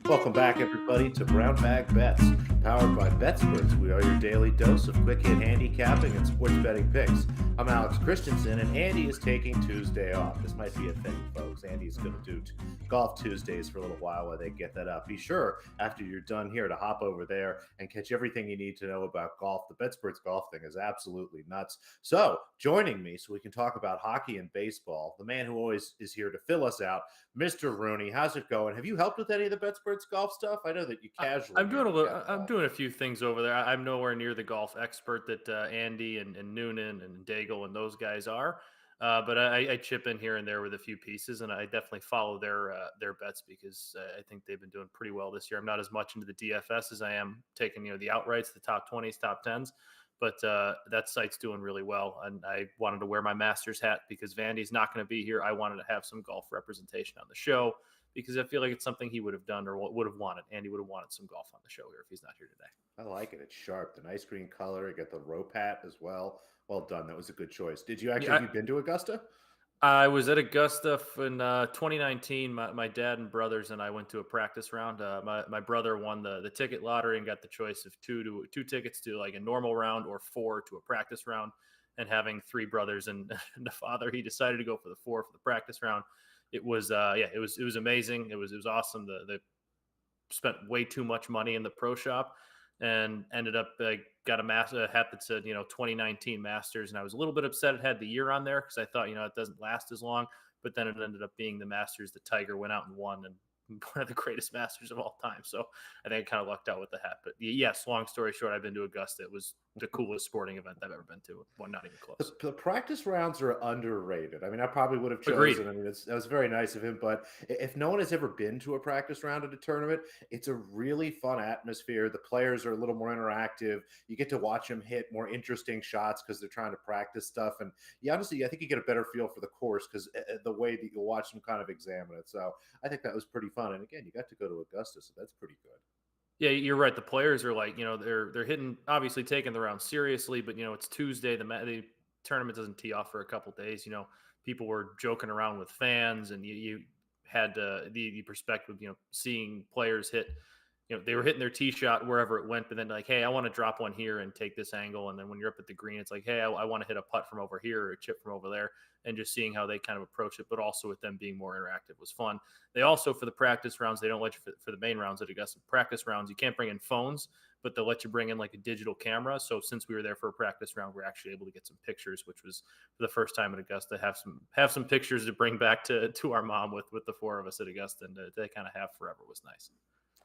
Welcome back, everybody, to Brown Bag Bets, powered by BetSperts. We are your daily dose of quick hit handicapping and sports betting picks. I'm Alex Christensen, and Andy is taking Tuesday off. This might be a thing, folks. Andy's going to do golf Tuesdays for a little while they get that up. Be sure, after you're done here, to hop over there and catch everything you need to know about golf. The BetSperts golf thing is absolutely nuts. So, joining me so we can talk about hockey and baseball, the man who always is here to fill us out, Mr. Rooney. How's it going? Have you helped with any of the BetSperts golf stuff? I know that you casually. I'm doing a few things over there. I'm nowhere near the golf expert that Andy and Noonan and Daigle and those guys are, but I chip in here and there with a few pieces, and I definitely follow their bets because I think they've been doing pretty well this year. I'm not as much into the DFS as I am taking the outrights, the top 20s, top 10s. But that site's doing really well, and I wanted to wear my Masters hat because Vandy's not going to be here. I wanted to have some golf representation on the show because I feel like it's something he would have done or would have wanted. Andy would have wanted some golf on the show here if he's not here today. I like it. It's sharp. The nice green color. You get the rope hat as well. Well done. That was a good choice. Did you actually have you been to Augusta? I was at Augusta in 2019. My dad and brothers and I went to a practice round. My brother won the ticket lottery and got the choice of two tickets to like a normal round or 4 to a practice round. And having 3 brothers and a father, he decided to go for the 4 for the practice round. It was it was amazing. It was awesome. They spent way too much money in the pro shop and ended up got a hat that said 2019 Masters, and I was a little bit upset it had the year on there because I thought it doesn't last as long, but then it ended up being the Masters that Tiger went out and won, and one of the greatest Masters of all time. So I think I kind of lucked out with the hat. But yes, long story short, I've been to Augusta. It was the coolest sporting event I've ever been to. Well, not even close. The practice rounds are underrated. I mean, I probably would have chosen. Agreed. I mean, that was very nice of him. But if no one has ever been to a practice round at a tournament, it's a really fun atmosphere. The players are a little more interactive. You get to watch them hit more interesting shots because they're trying to practice stuff. And honestly, I think you get a better feel for the course because the way that you watch them kind of examine it. So I think that was pretty fun. And again, you got to go to Augusta, so that's pretty good. Yeah, you're right. The players are like, they're hitting, obviously taking the round seriously, but it's Tuesday. The tournament doesn't tee off for a couple days. People were joking around with fans, and you had the perspective, seeing players hit. They were hitting their tee shot wherever it went, but then like, hey, I want to drop one here and take this angle. And then when you're up at the green, it's like, hey, I want to hit a putt from over here or a chip from over there, and just seeing how they kind of approach it, but also with them being more interactive was fun. They also, for the practice rounds, they don't let you for the main rounds at Augusta practice rounds, you can't bring in phones, but they'll let you bring in like a digital camera. So since we were there for a practice round, we're actually able to get some pictures, which was for the first time at Augusta, have some pictures to bring back to our mom with the 4 of us at Augusta, and to kind of have forever was nice.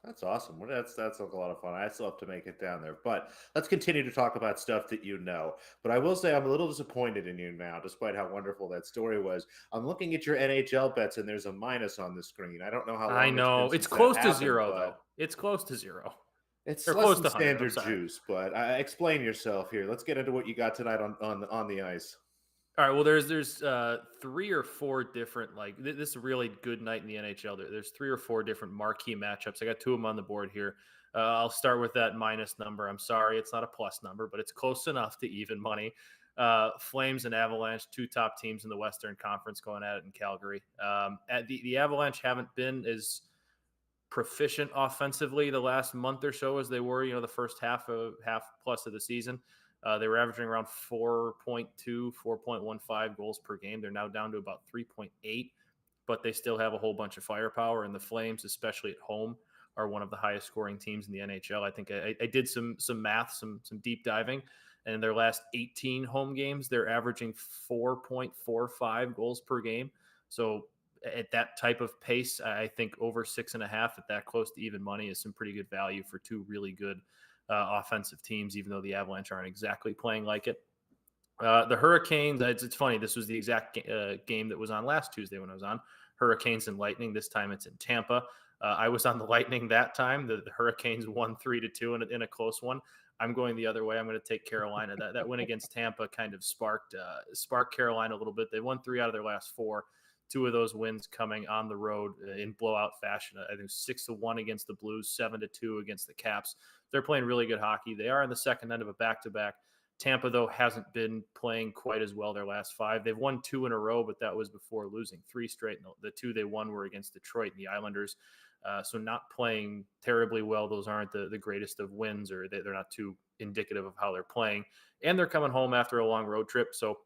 That's awesome. Well, that's a lot of fun. I still have to make it down there, but let's continue to talk about stuff that you know. But I will say I'm a little disappointed in you now, despite how wonderful that story was. I'm looking at your NHL bets, and there's a minus on the screen. I don't know how long I know it's close happened, to zero though. It's close to zero. It's Or less close than to 100, standard juice. But explain yourself here. Let's get into what you got tonight on the ice. All right. Well, there's 3 or 4 different this is a really good night in the NHL. There's 3 or 4 different marquee matchups. I got 2 of them on the board here. I'll start with that minus number. I'm sorry, it's not a plus number, but it's close enough to even money. Flames and Avalanche, 2 top teams in the Western Conference, going at it in Calgary. The Avalanche haven't been as proficient offensively the last month or so as they were, the first half plus of the season. They were averaging around 4.2, 4.15 goals per game. They're now down to about 3.8, but they still have a whole bunch of firepower. And the Flames, especially at home, are one of the highest scoring teams in the NHL. I think I did some math, some deep diving, and in their last 18 home games, they're averaging 4.45 goals per game. So at that type of pace, I think over 6.5 at that close to even money is some pretty good value for 2 really good offensive teams, even though the Avalanche aren't exactly playing like it. The Hurricanes, it's funny, this was the exact game that was on last Tuesday when I was on. Hurricanes and Lightning, this time it's in Tampa. I was on the Lightning that time. The Hurricanes won 3-2 in a close one. I'm going the other way. I'm going to take Carolina. That win against Tampa kind of sparked Carolina a little bit. They won 3 out of their last 4. 2 of those wins coming on the road in blowout fashion. I think 6-1 against the Blues, 7-2 against the Caps. They're playing really good hockey. They are in the second end of a back-to-back. Tampa, though, hasn't been playing quite as well their last 5. They've won 2 in a row, but that was before losing 3 straight. And the 2 they won were against Detroit and the Islanders. So not playing terribly well. Those aren't the greatest of wins, or they're not too indicative of how they're playing. And they're coming home after a long road trip. So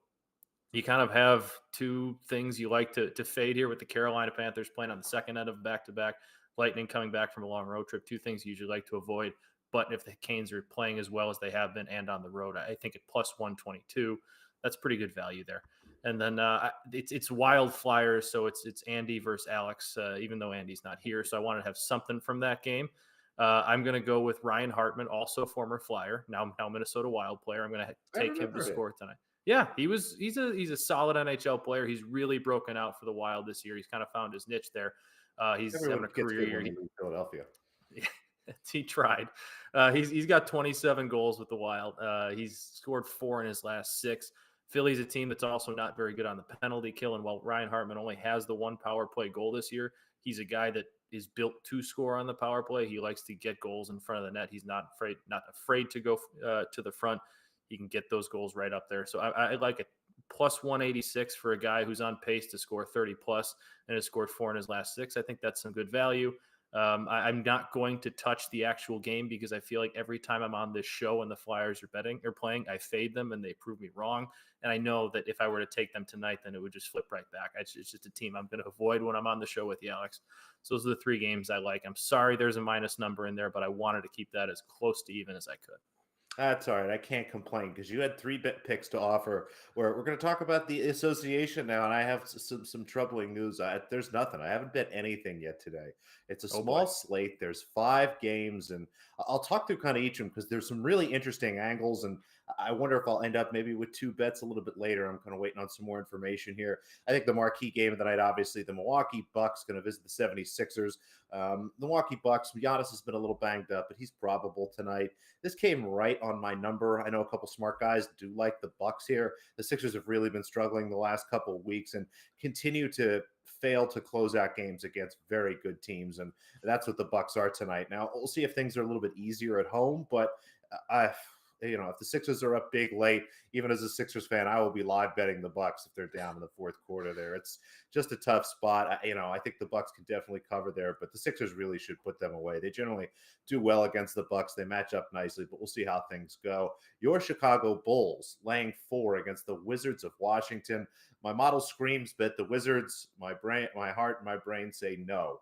you kind of have two things you like to fade here with the Carolina Panthers playing on the second end of back-to-back, Lightning coming back from a long road trip. Two things you usually like to avoid. But if the Canes are playing as well as they have been and on the road, I think at plus 122, that's pretty good value there. And then it's Wild Flyers, so it's Andy versus Alex, even though Andy's not here. So I want to have something from that game. I'm going to go with Ryan Hartman, also former Flyer, now Minnesota Wild player. I'm going to take him to score tonight. Yeah, he's a solid NHL player. He's really broken out for the Wild this year. He's kind of found his niche there. He's having a career year. Philadelphia. He tried. He's got 27 goals with the Wild. He's scored 4 in his last 6. Philly's a team that's also not very good on the penalty kill. And while Ryan Hartman only has the 1 power play goal this year, he's a guy that is built to score on the power play. He likes to get goals in front of the net. He's not afraid to go to the front. He can get those goals right up there. So I like it. Plus 186 for a guy who's on pace to score 30 plus and has scored 4 in his last 6. I think that's some good value. I'm not going to touch the actual game because I feel like every time I'm on this show and the Flyers are playing, I fade them and they prove me wrong. And I know that if I were to take them tonight, then it would just flip right back. It's just a team I'm going to avoid when I'm on the show with you, Alex. So those are the 3 games I like. I'm sorry there's a minus number in there, but I wanted to keep that as close to even as I could. That's all right. I can't complain because you had 3 bet picks to offer. We're going to talk about the association now, and I have some troubling news. There's nothing. I haven't bet anything yet today. It's a small slate. There's 5 games, and I'll talk through kind of each of them because there's some really interesting angles, and I wonder if I'll end up maybe with 2 bets a little bit later. I'm kind of waiting on some more information here. I think the marquee game of the night, obviously, the Milwaukee Bucks going to visit the 76ers. The Milwaukee Bucks, Giannis has been a little banged up, but he's probable tonight. This came right on my number. I know a couple smart guys do like the Bucks here. The Sixers have really been struggling the last couple of weeks and continue to fail to close out games against very good teams, and that's what the Bucks are tonight. Now, we'll see if things are a little bit easier at home, but if the Sixers are up big late, even as a Sixers fan, I will be live betting the Bucks if they're down in the fourth quarter there. It's just a tough spot. I think the Bucks can definitely cover there, but the Sixers really should put them away. They generally do well against the Bucks. They match up nicely, but we'll see how things go. Your Chicago Bulls laying 4 against the Wizards of Washington. My model screams bet the Wizards. My heart and my brain say no.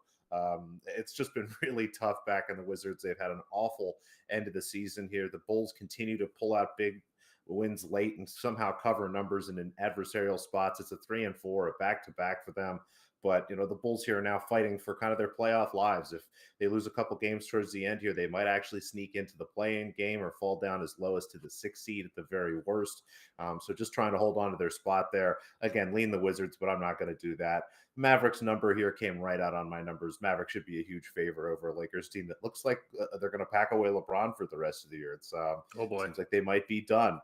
It's just been really tough back in the Wizards. They've had an awful end of the season here. The Bulls continue to pull out big wins late and somehow cover numbers in adversarial spots. It's a 3-4, a back-to-back for them. But, the Bulls here are now fighting for kind of their playoff lives. If they lose a couple games towards the end here, they might actually sneak into the play-in game or fall down as low as to the 6th seed at the very worst. So just trying to hold on to their spot there. Again, lean the Wizards, but I'm not going to do that. Mavericks number here came right out on my numbers. Mavericks should be a huge favor over a Lakers team that looks like they're going to pack away LeBron for the rest of the year. It's seems like they might be done.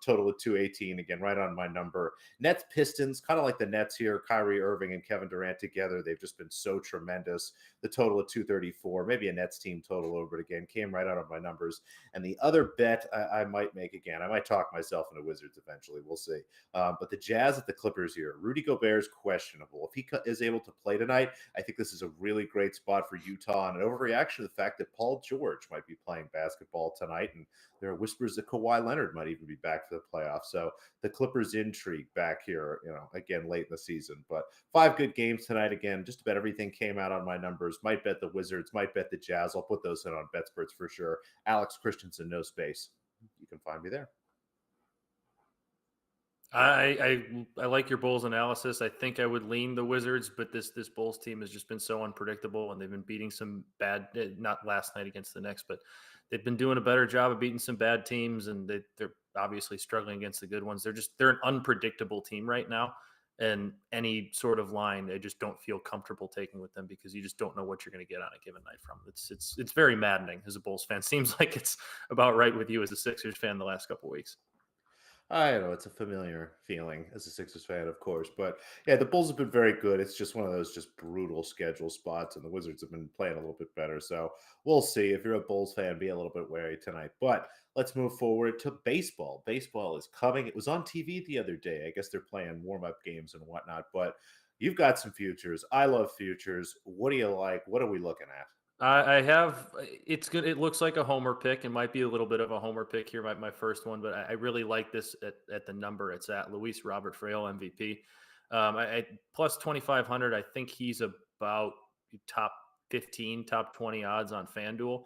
Total of 218, again, right on my number. Nets, Pistons, kind of like the Nets here. Kyrie Irving and Kevin Durant together. They've just been so tremendous. The total of 234, maybe a Nets team total over it again. Came right out of my numbers. And the other bet I might make again, I might talk myself into Wizards eventually. We'll see. But the Jazz at the Clippers here. Rudy Gobert is questionable. If he is able to play tonight, I think this is a really great spot for Utah. And an overreaction to the fact that Paul George might be playing basketball tonight. And there are whispers that Kawhi Leonard might even be back for the playoffs. So the Clippers intrigue back here, again, late in the season. But 5 good games tonight. Again, just about everything came out on my numbers. Might bet the Wizards, might bet the Jazz. I'll put those in on BetSperts for sure. Alex Christensen, no space. You can find me there. I like your Bulls analysis. I think I would lean the Wizards, but this Bulls team has just been so unpredictable, and they've been beating some bad, not last night against the Knicks, but they've been doing a better job of beating some bad teams, and they're obviously struggling against the good ones. They're an unpredictable team right now, and any sort of line, I just don't feel comfortable taking with them because you just don't know what you're going to get on a given night from them. It's very maddening as a Bulls fan. Seems like it's about right with you as a Sixers fan the last couple of weeks. I know it's a familiar feeling as a Sixers fan, of course, but yeah, the Bulls have been very good. It's just one of those just brutal schedule spots, and the Wizards have been playing a little bit better. So we'll see. If you're a Bulls fan, be a little bit wary tonight. But let's move forward to baseball. Baseball is coming. It was on TV the other day. I guess they're playing warm-up games and whatnot, but You've got some futures. I love futures. What do you like? What are we looking at? I have it's good. It looks like a homer pick. It might be a little bit of a homer pick here, my first one, but I really like this at the number it's at. Luis Robert Frale MVP. I plus 2,500. I think he's about top 15, top 20 odds on FanDuel.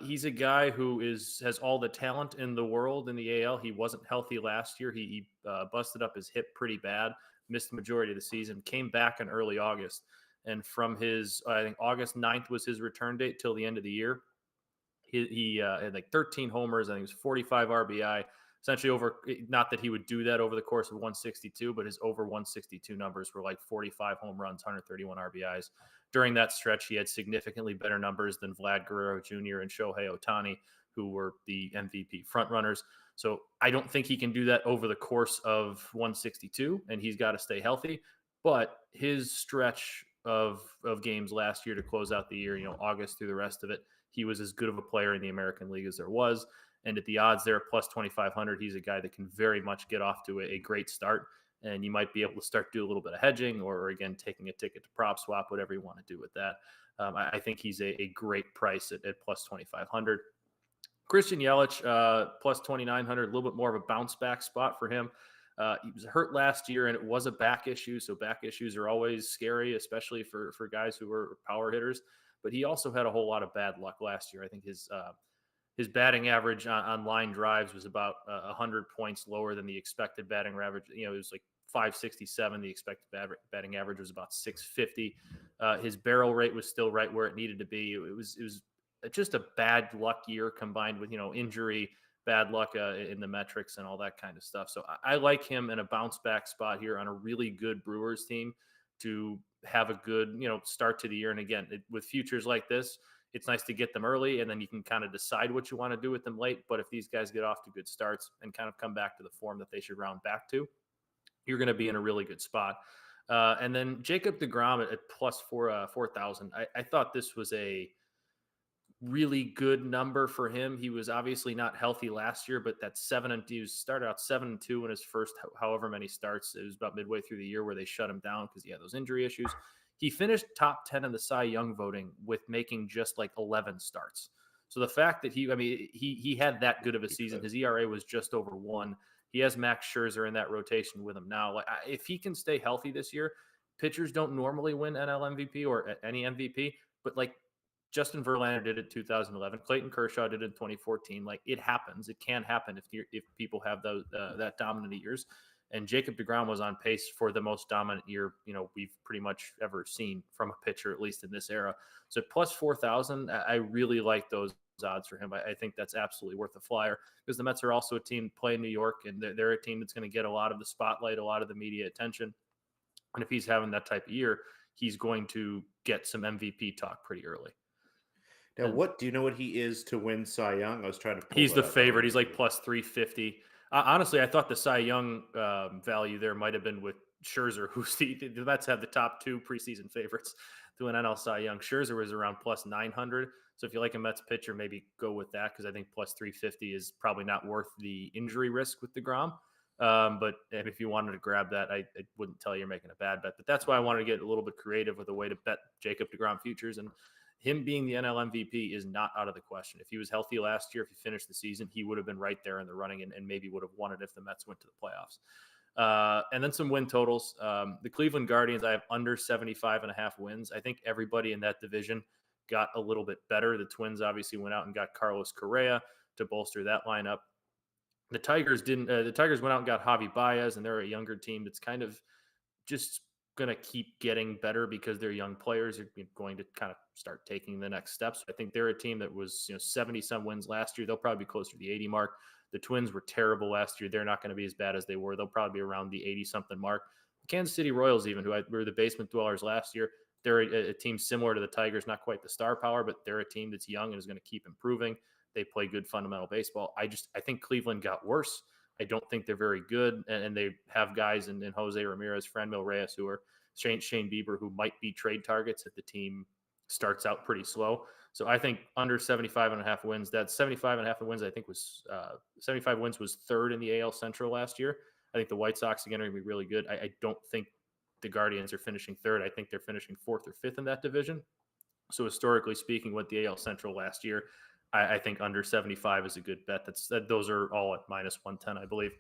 He's a guy who has all the talent in the world in the AL. He wasn't healthy last year. He busted up his hip pretty bad, missed the majority of the season, came back in early August. And from his, I think August 9th was his return date till the end of the year. He had like 13 homers. I think it was 45 RBI. Essentially over, not that he would do that over the course of 162, but his over 162 numbers were like 45 home runs, 131 RBIs. During that stretch, he had significantly better numbers than Vlad Guerrero Jr. and Shohei Ohtani, who were the MVP frontrunners. So I don't think he can do that over the course of 162, and he's got to stay healthy. But his stretch of games last year to close out the year, August through the rest of it, he was as good of a player in the American League as there was. And at the odds there, plus 2,500, he's a guy that can very much get off to a great start. And you might be able to start to do a little bit of hedging or again, taking a ticket to prop swap, whatever you want to do with that. I think he's a great price at plus 2,500. Christian Yelich, plus 2,900, a little bit more of a bounce back spot for him. He was hurt last year, and it was a back issue. So back issues are always scary, especially for guys who are power hitters. But he also had a whole lot of bad luck last year. I think his batting average on line drives was about 100 points lower than the expected batting average. It was like 567. The expected batting average was about 650. His barrel rate was still right where it needed to be. It was just a bad luck year combined with injury, bad luck in the metrics and all that kind of stuff. So I like him in a bounce back spot here on a really good Brewers team to have a good, start to the year. And again, with futures like this, it's nice to get them early and then you can kind of decide what you want to do with them late. But if these guys get off to good starts and kind of come back to the form that they should round back to, you're going to be in a really good spot. And then Jacob deGrom at plus 4,000. I thought this was a really good number for him. He was obviously not healthy last year, but that he started out 7-2 in his first however many starts. It was about midway through the year where they shut him down because he had those injury issues. He finished top 10 in the Cy Young voting with making just like 11 starts. So the fact that he had that good of a season, his ERA was just over 1. He has Max Scherzer in that rotation with him now. If he can stay healthy this year, pitchers don't normally win NL MVP or any MVP, but Justin Verlander did it in 2011. Clayton Kershaw did it in 2014. It happens. It can happen if people have those that dominant years. And Jacob deGrom was on pace for the most dominant year we've pretty much ever seen from a pitcher, at least in this era. So plus 4,000, I really like those odds for him. I think that's absolutely worth a flyer because the Mets are also a team play in New York, and they're a team that's going to get a lot of the spotlight, a lot of the media attention. And if he's having that type of year, he's going to get some MVP talk pretty early. Now, what do you know what he is to win Cy Young? I was trying to. He's the favorite. He's like plus 350. Honestly, I thought the Cy Young value there might have been with Scherzer, who's the Mets have the top 2 preseason favorites to an NL Cy Young. Scherzer was around plus 900. So if you like a Mets pitcher, maybe go with that because I think plus 350 is probably not worth the injury risk with deGrom. But if you wanted to grab that, I wouldn't tell you you're making a bad bet. But that's why I wanted to get a little bit creative with a way to bet Jacob deGrom futures. And him being the NL MVP is not out of the question. If he was healthy last year, if he finished the season, he would have been right there in the running and maybe would have won it if the Mets went to the playoffs. And then some win totals. The Cleveland Guardians, I have under 75.5 wins. I think everybody in that division got a little bit better. The Twins obviously went out and got Carlos Correa to bolster that lineup. The Tigers didn't. The Tigers went out and got Javi Baez, and they're a younger team that's kind of just going to keep getting better because their young players are going to kind of start taking the next steps. I think they're a team that was 70 some wins last year. They'll probably be closer to the 80 mark. The Twins were terrible last year. They're not going to be as bad as they were. They'll probably be around the 80 something mark. The Kansas City Royals, even who were the basement dwellers last year, they're a team similar to the Tigers, not quite the star power, but they're a team that's young and is going to keep improving. They play good fundamental baseball. I think Cleveland got worse. I don't think they're very good, and they have guys in Jose Ramirez, Franmil Reyes, who are Shane Bieber, who might be trade targets if the team starts out pretty slow. So I think under 75.5 wins, that 75.5 wins, I think was 75 wins was third in the AL Central last year. I think the White Sox again are going to be really good. I don't think the Guardians are finishing third. I think they're finishing fourth or fifth in that division. So historically speaking, with the AL Central last year, I think under 75 is a good bet. Those are all at minus 110, I believe.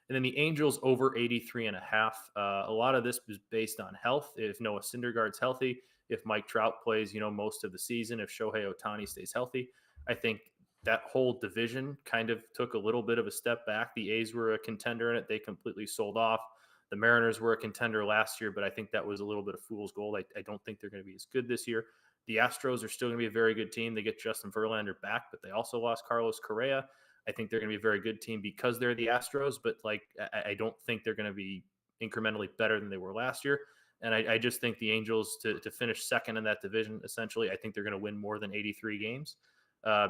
And then the Angels over 83.5. A lot of this is based on health. If Noah Syndergaard's healthy, if Mike Trout plays, most of the season, if Shohei Ohtani stays healthy, I think that whole division kind of took a little bit of a step back. The A's were a contender in it. They completely sold off. The Mariners were a contender last year, but I think that was a little bit of fool's gold. I don't think they're going to be as good this year. The Astros are still going to be a very good team. They get Justin Verlander back, but they also lost Carlos Correa. I think they're going to be a very good team because they're the Astros, but I don't think they're going to be incrementally better than they were last year. And I just think the Angels to finish second in that division, essentially, I think they're going to win more than 83 games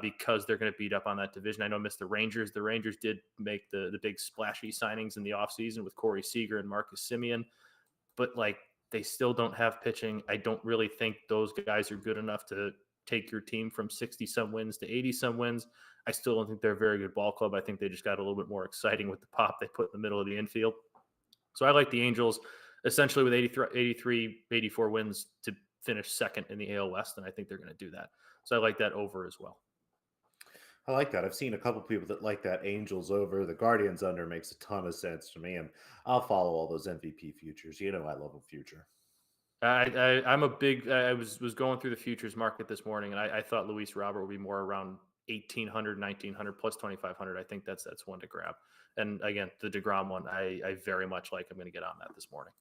because they're going to beat up on that division. I know the Rangers. The Rangers did make the big splashy signings in the offseason with Corey Seager and Marcus Semien, but they still don't have pitching. I don't really think those guys are good enough to take your team from 60-some wins to 80-some wins. I still don't think they're a very good ball club. I think they just got a little bit more exciting with the pop they put in the middle of the infield. So I like the Angels essentially with 83, 84 wins to finish second in the AL West, and I think they're going to do that. So I like that over as well. I like that. I've seen a couple people that like that Angels over. The Guardians under makes a ton of sense to me, and I'll follow all those MVP futures. I love a future. I'm a big. I was going through the futures market this morning, and I thought Luis Robert would be more around 1,800, 1,900 plus 2,500. I think that's one to grab. And again, the DeGrom one, I very much like. I'm going to get on that this morning.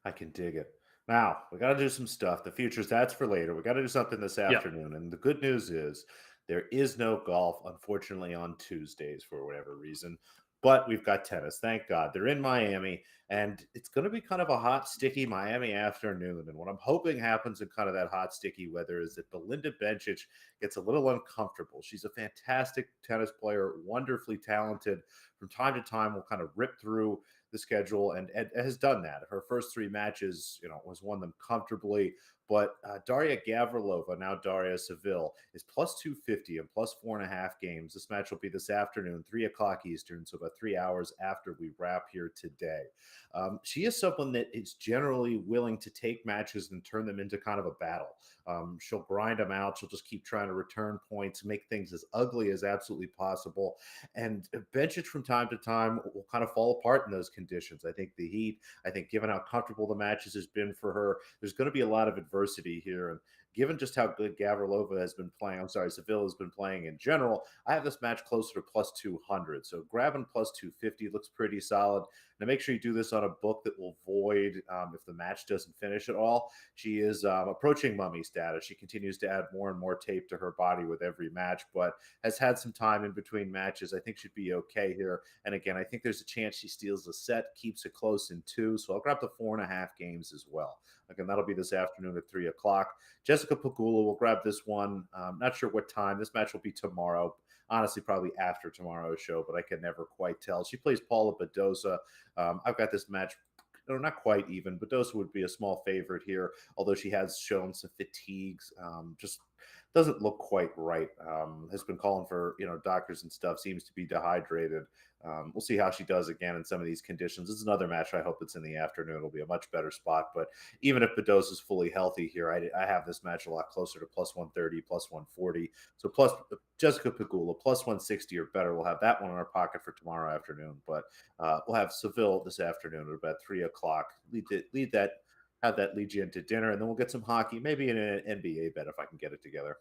I can dig it. Now we got to do some stuff. The futures, that's for later. We got to do something this afternoon. And the good news is there is no golf, unfortunately, on Tuesdays for whatever reason. But we've got tennis. Thank God. They're in Miami, and it's going to be kind of a hot, sticky Miami afternoon. And what I'm hoping happens in kind of that hot, sticky weather is that Belinda Bencic gets a little uncomfortable. She's a fantastic tennis player, wonderfully talented. From time to time, we'll kind of rip through the schedule and has done that. Her first three matches, was won them comfortably. But Daria Gavrilova, now Daria Seville, is plus 250 and plus 4.5 games. This match will be this afternoon, 3 o'clock Eastern, so about 3 hours after we wrap here today. She is someone that is generally willing to take matches and turn them into kind of a battle. She'll grind them out. She'll just keep trying to return points, make things as ugly as absolutely possible. And Bencic from time to time will kind of fall apart in those conditions. I think the heat, given how comfortable the matches has been for her, there's going to be a lot of adversity here. And given just how good Seville has been playing in general, I have this match closer to plus 200. So grabbing plus 250 looks pretty solid. Now make sure you do this on a book that will void if the match doesn't finish at all. She is approaching mummy status. She continues to add more and more tape to her body with every match, but has had some time in between matches. I think she'd be okay here. And again, I think there's a chance she steals the set, keeps it close in 2. So I'll grab the 4.5 games as well. Again, that'll be this afternoon at 3 o'clock. Jessica Pegula will grab this one. Not sure what time. This match will be tomorrow. Honestly, probably after tomorrow's show, but I can never quite tell. She plays Paula Badosa. I've got this match, not quite even. Badosa would be a small favorite here, although she has shown some fatigues. Just doesn't look quite right. Has been calling for doctors and stuff. Seems to be dehydrated. We'll see how she does again in some of these conditions. This is another match I hope it's in the afternoon. It'll be a much better spot. But even if Badosa is fully healthy here, I have this match a lot closer to plus 130, plus 140. So plus Jessica Pegula, plus 160 or better. We'll have that one in our pocket for tomorrow afternoon. But we'll have Seville this afternoon at about 3 o'clock. Have that lead you into dinner, and then we'll get some hockey, maybe an NBA bet if I can get it together.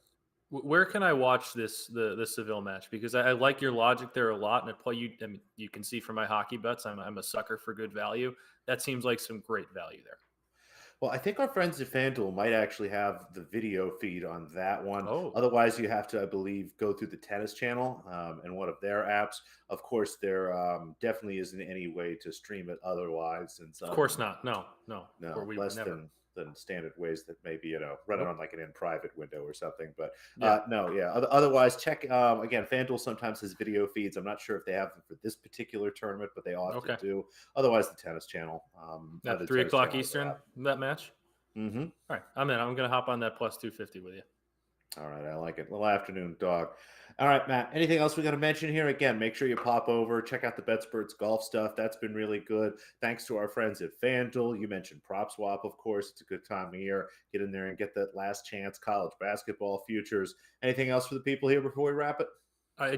Where can I watch the Seville match? Because I like your logic there a lot, and you can see from my hockey bets, I'm a sucker for good value. That seems like some great value there. Well, I think our friends at FanDuel might actually have the video feed on that one. Oh. Otherwise, you have to, I believe, go through the tennis channel and one of their apps. Of course, there definitely isn't any way to stream it otherwise. Since, of course not. No. Less than standard ways that maybe, run it on like an in private window or something. But otherwise, check, again, FanDuel sometimes has video feeds. I'm not sure if they have them for this particular tournament, but they often do. Otherwise, the tennis channel. At 3 o'clock Eastern, that match? Mm-hmm. All right, I'm in. I'm going to hop on that plus 250 with you. All right, I like it. Little afternoon dog. All right, Matt. Anything else we got to mention here? Again, make sure you pop over, check out the BetSperts golf stuff. That's been really good. Thanks to our friends at FanDuel. You mentioned Prop Swap, of course. It's a good time of year. Get in there and get that last chance college basketball futures. Anything else for the people here before we wrap it? I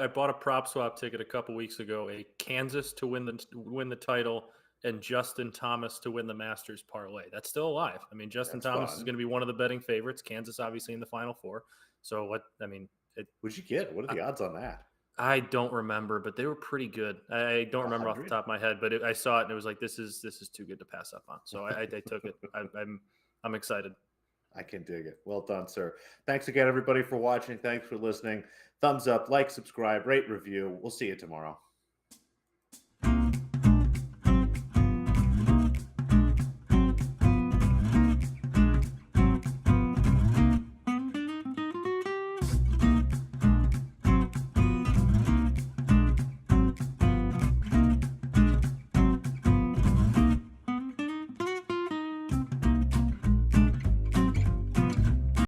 bought a prop swap ticket a couple weeks ago, a Kansas to win the title and Justin Thomas to win the Masters parlay. That's still alive. I mean, Justin That's Thomas is fun. going to be one of the betting favorites. Kansas obviously in the Final Four. So What'd you get? What are the odds on that? I don't remember, but they were pretty good. I don't remember off the 100? top of my head, but I saw it and it was like this is too good to pass up on. So I took it. I'm excited. I can dig it. Well done, sir. Thanks again, everybody, for watching. Thanks for listening. Thumbs up, like, subscribe, rate, review. We'll see you tomorrow.